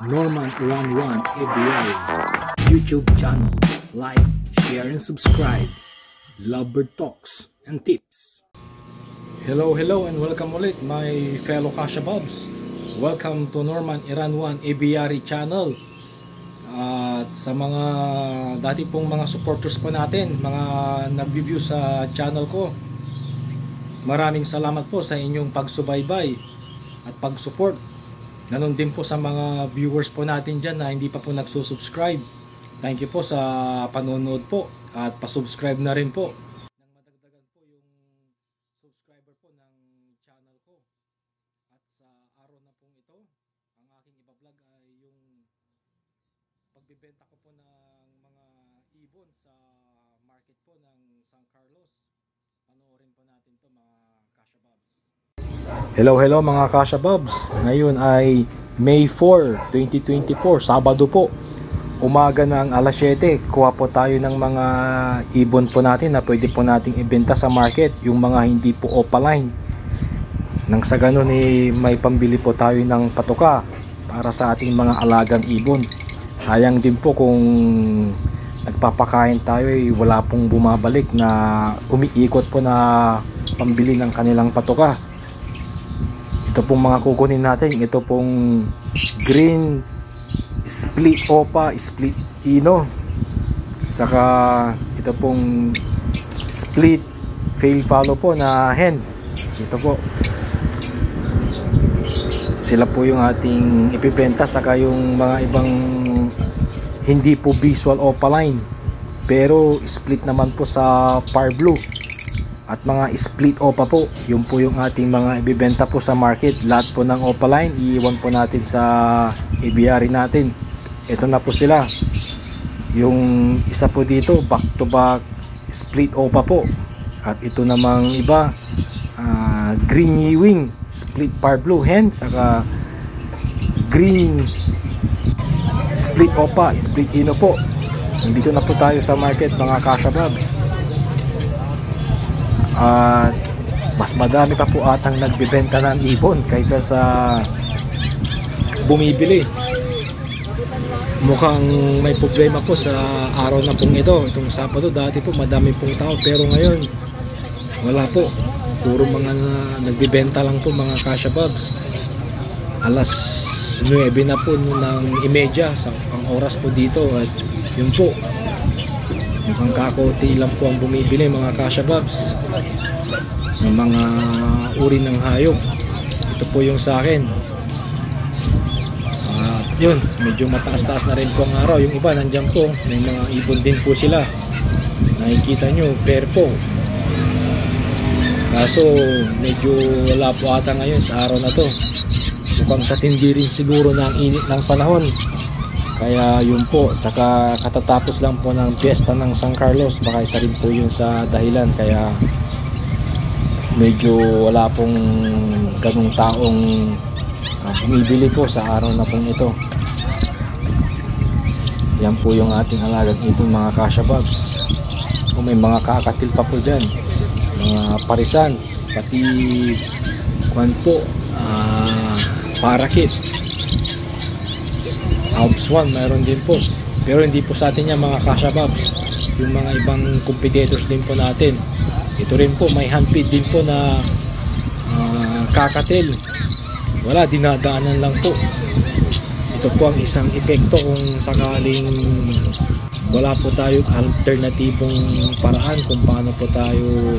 Norman Iran 1 ABL YouTube channel. Like, share, and subscribe. Lovebird Talks and Tips. Hello and welcome ulit my fellow Kashabobs. Welcome to Norman Iran 1 ABR channel. At sa mga dati pong mga supporters po natin, mga nag-review sa channel ko, maraming salamat po sa inyong pagsubaybay at pag-support. Ganon din po sa mga viewers po natin dyan na hindi pa po nagsusubscribe. Thank you po sa panonood po at pasubscribe na rin po nang madagdagan po yung subscriber po ng channel ko. At sa araw na pong ito, ang aking ibablog ay yung pagbibenta ko po ng mga ibon sa market po ng San Carlos. Panoorin po natin to mga Kashabobs. Hello mga Kashabobs. Ngayon ay May 4, 2024, Sabado po. Umaga ng alas 7, kuha po tayo ng mga ibon po natin na pwede po nating ibenta sa market, yung mga hindi po opaline. Nang sa ganun may pambili po tayo ng patuka para sa ating mga alagang ibon. Sayang din po kung nagpapakain tayo wala pong bumabalik na umiikot po na pambili ng kanilang patuka. Ito pong mga kukunin natin, ito pong green split opa, split ino, saka ito pong split fail follow po na hen. Ito po, sila po yung ating ipibenta, saka yung mga ibang hindi po visual opaline pero split naman po sa par blue at mga split opa po, yun po yung ating mga ibibenta po sa market. Lahat po ng opaline iiwan po natin sa aviary natin. Ito na po sila. Yung isa po dito back to back split opa po, at ito namang iba green ewing split par blue hen, saka green split opa split ino po. Nandito na po tayo sa market mga Kashabobs. At mas madami pa po atang nagbibenta ng ibon kaysa sa bumibili. Mukhang may problema po sa araw na pong ito. Itong Sabado, dati po madami pong tao, pero ngayon wala po. Puro mga nagbibenta lang po mga Kashabobs. Alas 9 na po ng imedya sa ang oras po dito, at yun po, mukhang kakunti lang po ang bumibili mga Kashabobs ng mga uri ng hayop. Ito po yung sa akin. Yun, medyo mataas-taas na rin po ang araw. Yung iba nandyan po, may mga ibon din po sila, nakikita nyo, pair po. Kaso medyo wala po ata ngayon sa araw na to. Mukhang sa tindi rin siguro ng init ng panahon. Kaya yun po, saka katatapos lang po ng piyesta ng San Carlos, baka isa rin po yun sa dahilan kaya medyo wala pong ganung taong bumibili po sa araw na pong ito. Yan po yung ating alagang ibon mga Kashabobs. Kung may mga kakatil pa po dyan, mga parisan, pati kwan po, parakit, Alps 1 mayroon din po, pero hindi po sa atin yan mga Kashabobs. Yung mga ibang competitors din po natin, ito rin po may handfeed din po na kakatil. Wala, dinadaanan lang po. Ito po ang isang epekto kung sakaling wala po tayong alternatibong paraan kung paano po tayo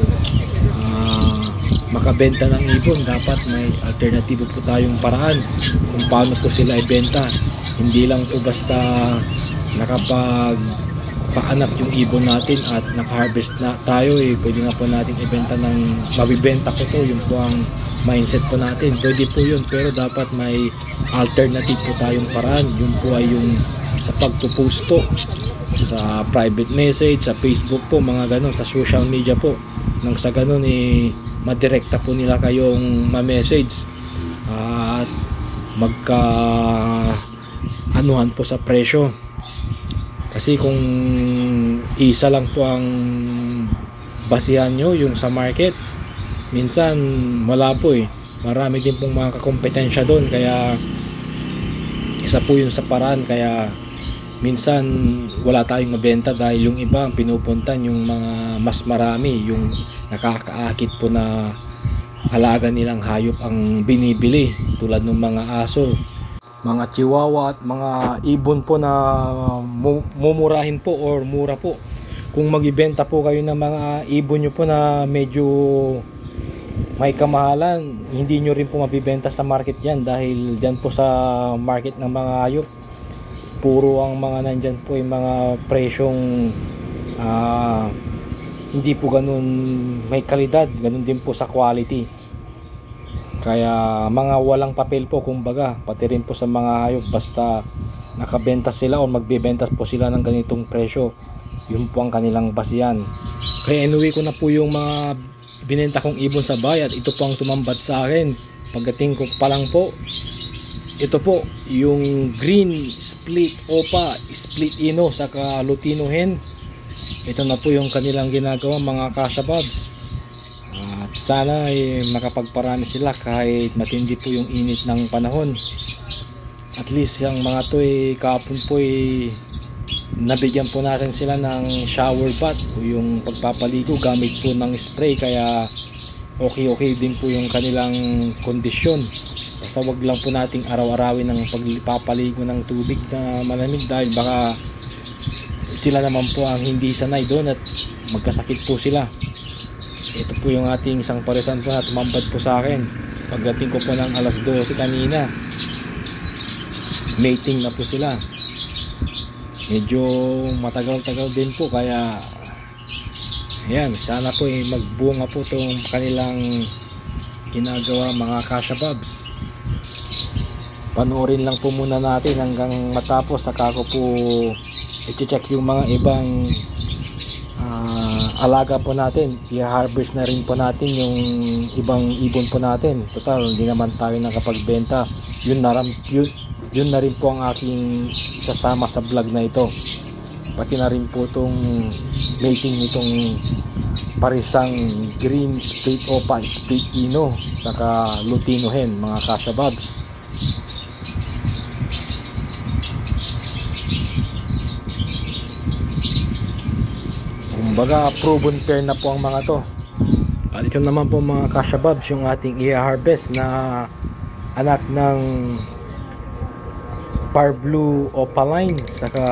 makabenta ng ibon. Dapat may alternatibo po tayong paraan kung paano po sila ibenta. Hindi lang po basta nakapag-paanak yung ibon natin at naka-harvest na tayo, pwede na po natin ibenta ng mabibenta ko to. Yun po ang mindset po natin. Pwede po yun, pero dapat may alternative po tayong paraan. Yun po ay yung sa pagpo-post po sa private message, sa Facebook po, mga ganon, sa social media po. Nang sa ganon madirekta po nila kayong ma-message at magka anuhan po sa presyo. Kasi kung isa lang po ang basihan nyo, yung sa market, minsan wala po marami din pong mga kakompetensya doon, kaya Isa po yun sa paraan kaya minsan wala tayong mabenta dahil yung iba pinupuntan yung mga mas marami, yung nakakaakit po na alaga nilang hayop ang binibili, tulad ng mga aso, mga chihuahua at mga ibon po na mumurahin po or mura po. Kung magbibenta po kayo ng mga ibon nyo po na medyo may kamahalan, hindi nyo rin po mabibenta sa market yan dahil dyan po sa market ng mga hayop puro ang mga nandyan po yung mga presyong hindi po ganun may kalidad, ganun din po sa quality. Kaya mga walang papel po kumbaga, pati rin po sa mga hayop, basta nakabenta sila o magbebenta po sila ng ganitong presyo, yun po ang kanilang basihan. Kaya inuwi ko na po yung mga binenta kong ibon sa bayad. Ito po ang tumambat sa akin pagdating ko pa lang po. Ito po yung green split opa, split ino saka lutino hen. Ito na po yung kanilang ginagawa mga Kasha Bobs. At sana makapagparami sila kahit matindi po yung init ng panahon. At least yung mga to kahapon po nabigyan po natin sila ng shower bath o yung pagpapaligo gamit po ng spray, kaya okay din po yung kanilang kondisyon. Basta wag lang po nating araw-arawin ng pagpapaligo ng tubig na malamig dahil baka sila naman po ang hindi sanay doon at magkasakit po sila. Ito po yung ating isang parisan po na tumambad po sa akin pagdating ko po ng alas 12 kanina. Mating na po sila, medyo matagal-tagal din po, kaya ayan, sana po magbunga po itong kanilang ginagawa mga Kasha Bobs. Panoorin lang po muna natin hanggang matapos, saka ko po i-check yung mga ibang alaga po natin. I-harvest na rin po natin yung ibang ibon po natin. Total, hindi naman tayo nakapagbenta. Yun na rin po ang aking sasama sa vlog na ito. Pati na rin po itong mating nitong parisang green split opa, split ino saka lutino hen mga Kasha Bobs. Kumbaga proven pair na po ang mga to. At ito naman po mga Kasha Bobs yung ating i-harvest na anak ng Par Blue Opaline saka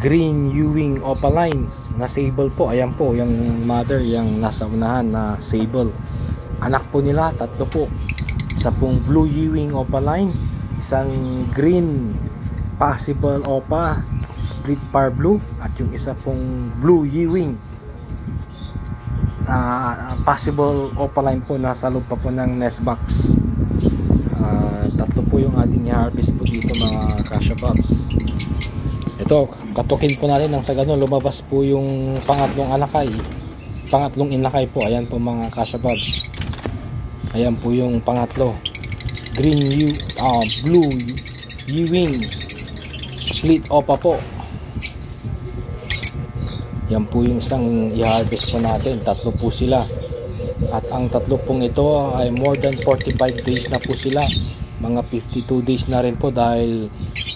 Green Ewing Opaline na sable po. Ayan po yung mother, yung nasa unahan na sable. Anak po nila tatlo po, isa pong Blue Ewing Opaline, isang Green Possible Opa Split Par Blue, at yung isa pong Blue Ewing Possible Opaline po, nasa loob pa po ng nest box. Tatlo po yung ating i-harvest po dito mga Kasha Bobs. Ito, katukin po natin nang sa ganun lumabas po yung pangatlong inakay po. Ayan po mga Kasha Bobs. Ayan po yung pangatlo, Blue Ewing Split Opa po. Yan po yung isang i-harvest po natin. Tatlo po sila. At ang tatlo pong ito ay more than 45 days na po sila. Mga 52 days na rin po dahil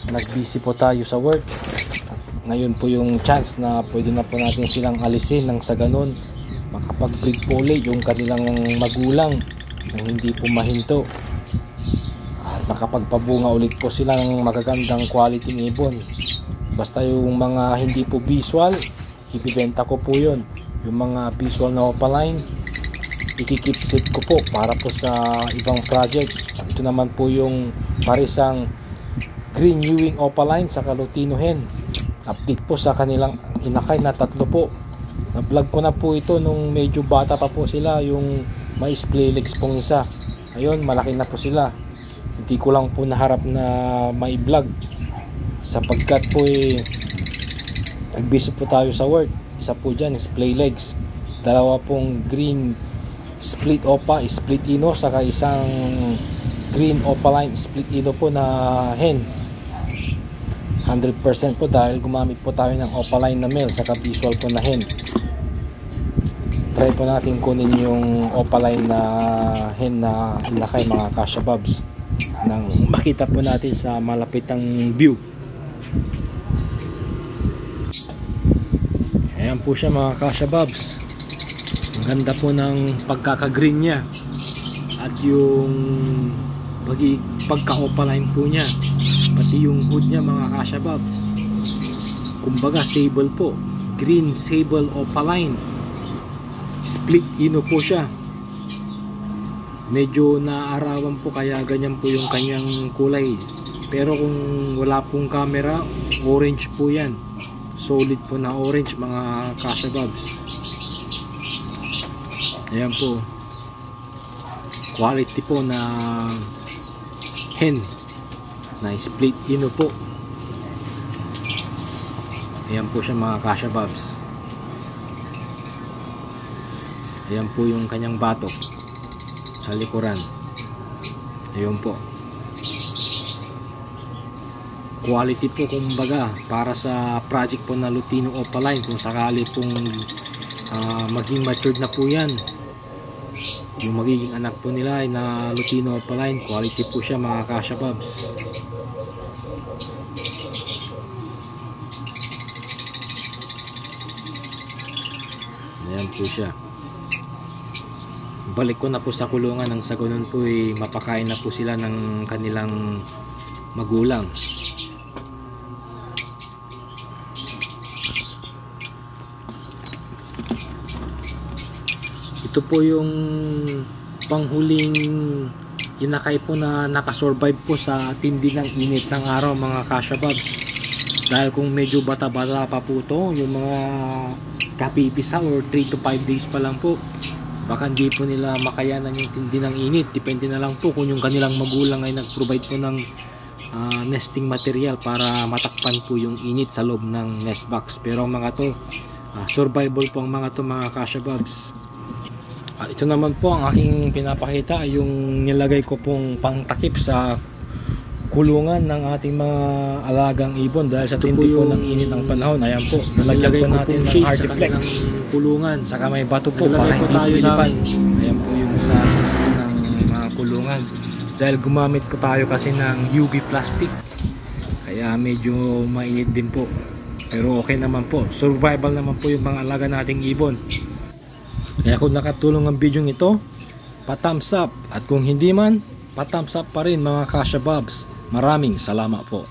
nag-busy po tayo sa work. Ngayon po yung chance na pwede na po natin silang alisin nang sa ganun makapag-breed po ulit yung kanilang magulang nang hindi po mahinto. At nakapagpabunga ulit po sila ng magagandang quality ng ibon. Basta yung mga hindi po visual, ibibenta ko po yun. Yung mga visual na opaline, ikikip set ko po para po sa ibang project. Ito naman po yung parisang Green Ewing Opaline sa lutino hen. Update po sa kanilang inakay na tatlo po. Na-vlog ko na po ito nung medyo bata pa po sila, yung may splay legs pong isa. Ayun, malaki na po sila. Hindi ko lang po naharap na may vlog sapagkat po nagbisi po tayo sa work. Isa po dyan, splay legs. Dalawa pong green split opa, split ino, saka isang green opaline split ino po na hen. 100% po dahil gumamit po tayo ng opaline na male saka visual po na hen. Try po natin kunin yung opaline na hen na inakay mga Kasha Bobs. nang makita po natin sa malapitang view. Ayan po siya mga Kasha Bobs. Ang ganda po ng pagkaka-green niya at yung pagka-opaline po niya, pati yung hood niya mga Kasha Bobs. Kumbaga sable po, green sable opaline, split ino po siya. Medyo naaarawan po kaya ganyan po yung kanyang kulay, pero kung wala pong camera, orange po yan, solid po na orange mga Kasha Bobs. Ayan po, quality po na hen na split ino po. Ayan po siya mga Kasha Bobs. Ayan po yung kanyang batok sa likuran. Ayun po, quality po kumbaga para sa project po na Lutino Opaline. Kung sakali pong maging matured na po yan, yung magiging anak po nila ay na Lutino Opaline, quality po siya mga Kasha Bobs. Ayan po siya. Balik ko na po sa kulungan nang sa ganun po mapakain na po sila ng kanilang magulang. Ito po yung panghuling inakay po na nakasurvive po sa tindi ng init ng araw mga Kasha Bobs. Dahil kung medyo bata-bata pa po ito, yung mga kapipisa or 3 to 5 days pa lang po, baka hindi po nila makayanan yung tindi ng init. Depende na lang po kung yung kanilang magulang ay nag-provide po ng nesting material para matakpan po yung init sa loob ng nest box. Pero ang mga to, survival po ang mga to mga Kasha Bobs. Ito naman po ang aking pinapakita, yung nilagay ko pong pangtakip sa kulungan ng ating mga alagang ibon dahil sa tindi po ng init ng panahon. Ayan po, nalagyan po natin ng Hardiplex kulungan, saka may bato po para hindi pilipan. Ayan po yung sa ng mga kulungan, dahil gumamit po tayo kasi ng UV plastic, kaya medyo mainit din po, pero okay naman po, survival naman po yung mga alaga nating ibon. Kaya kung nakatulong ang video ito, pa-thumbs up, at kung hindi man, pa-thumbs up pa rin mga Kasha Bobs. Maraming salamat po.